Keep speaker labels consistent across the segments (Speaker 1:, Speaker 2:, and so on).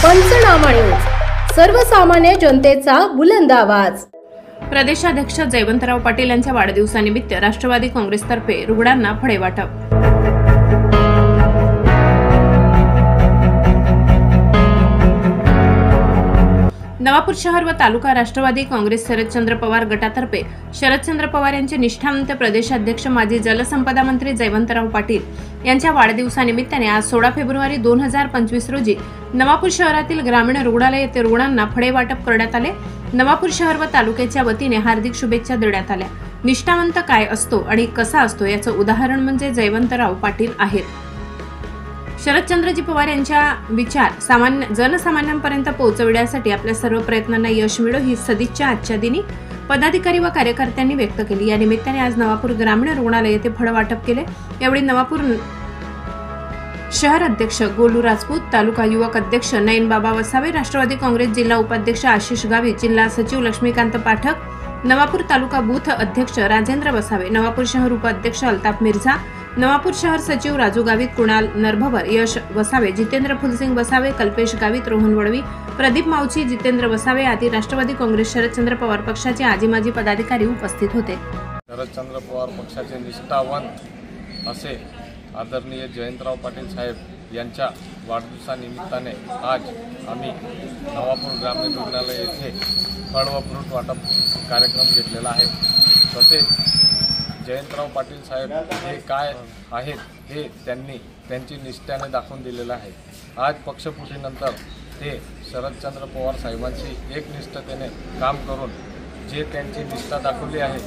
Speaker 1: पंचनामा न्यूज, सर्वसामान्य जनतेचा बुलंद आवाज।
Speaker 2: प्रदेशाध्यक्ष जयवंतराव पाटील यांच्या वाढदिवसानिमित्त राष्ट्रवादी काँग्रेसतर्फे रुग्णांना फळे वाटप। नवापूर शहर व तालुका राष्ट्रवादी काँग्रेस शरदचंद्र पवार गटातर्फे शरदचंद्र पवार यांचे निष्ठावंत प्रदेशाध्यक्ष माजी जलसंपदा मंत्री जयवंतराव पाटील यांच्या वाढदिवसानिमित्ताने आज 16 फेब्रुवारी 2025 रोजी नवापूर शहरातील ग्रामीण रुग्णालय येथे रुग्णांना फळे वाटप करण्यात आले। नवापूर शहर व तालुक्याच्या वतीने हार्दिक शुभेच्छा देण्यात आल्या। निष्ठावंत काय असतो आणि कसा असतो याचं उदाहरण म्हणजे जयवंतराव पाटील आहेत। शरदचंद्रजी पवार यांच्या विचार जनसामान्यांपर्यंत पोहोचविण्यासाठी आपल्या सर्व प्रयत्नांना यश मिळो ही सदिच्छा आजच्या दिनी पदाधिकारी व कार्यकर्त्यांनी व्यक्त केली। या निमित्ताने आज नवापूर ग्रामीण रुग्णालय येथे फळ वाटप केले। यावेळी नवापूर शहर अध्यक्ष गोलू राजपूत, तालुका युवक अध्यक्ष नयन बाबा वसावे, राष्ट्रवादी काँग्रेस जिल्हा उपाध्यक्ष आशिष गावित, जिल्हा सचिव लक्ष्मीकांत पाठक, नवापूर तालुका बूथ अध्यक्ष राजेंद्र वसावे, नवापूर शहर उपाध्यक्ष अल्ताफ मिर्झा, नवापूर शहर सचिव राजू गावित, कुणाल नरभवर, यश वसावे, जितेंद्र फुलसिंग वसावे, कल्पेश गावित, रोहन वडवी, प्रदीप मावची, जितेंद्र वसावे आदी राष्ट्रवादी काँग्रेस शरदचंद्र पवार पक्षाचे आजी माजी पदाधिकारी उपस्थित होते।
Speaker 3: शरदचंद्र पवार पक्षाचे निष्ठावंत असे आदरणीय जयवंतराव पाटील साहेब यांच्या वाढदिवसानिमित्ताने आज आम्ही नवापूर ग्रामीण रुग्णालय येथे फळ व फ्रूट वाटप कार्यक्रम घेतलेला आहे। तसेच जयवंतराव पाटील साहेब हे काय आहेत हे त्यांनी त्यांची निष्ठेने दाखवून दिलेलं आहे। आज पक्षफुटीनंतर ते शरदचंद्र पवार साहेबांची एकनिष्ठतेने काम करून जे त्यांची निष्ठा दाखवली आहे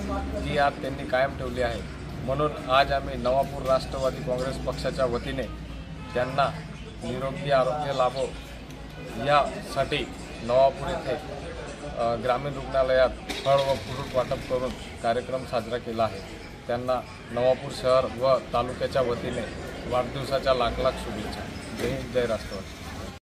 Speaker 3: ती आज त्यांनी कायम ठेवली आहे। म्हणून आज आम्ही नवापूर राष्ट्रवादी काँग्रेस पक्षाच्या वतीने त्यांना निरोगी आरोग्य लाभो यासाठी नवापूर येथे ग्रामीण रुग्णालयात फळ व फ्रूट वाटप करून कार्यक्रम साजरा केला आहे। त्यांना नवापूर शहर व तालुक्याच्या वतीने वाढदिवसाच्या लाख लाख शुभेच्छा। जय हिंद, जय राष्ट्रवादी।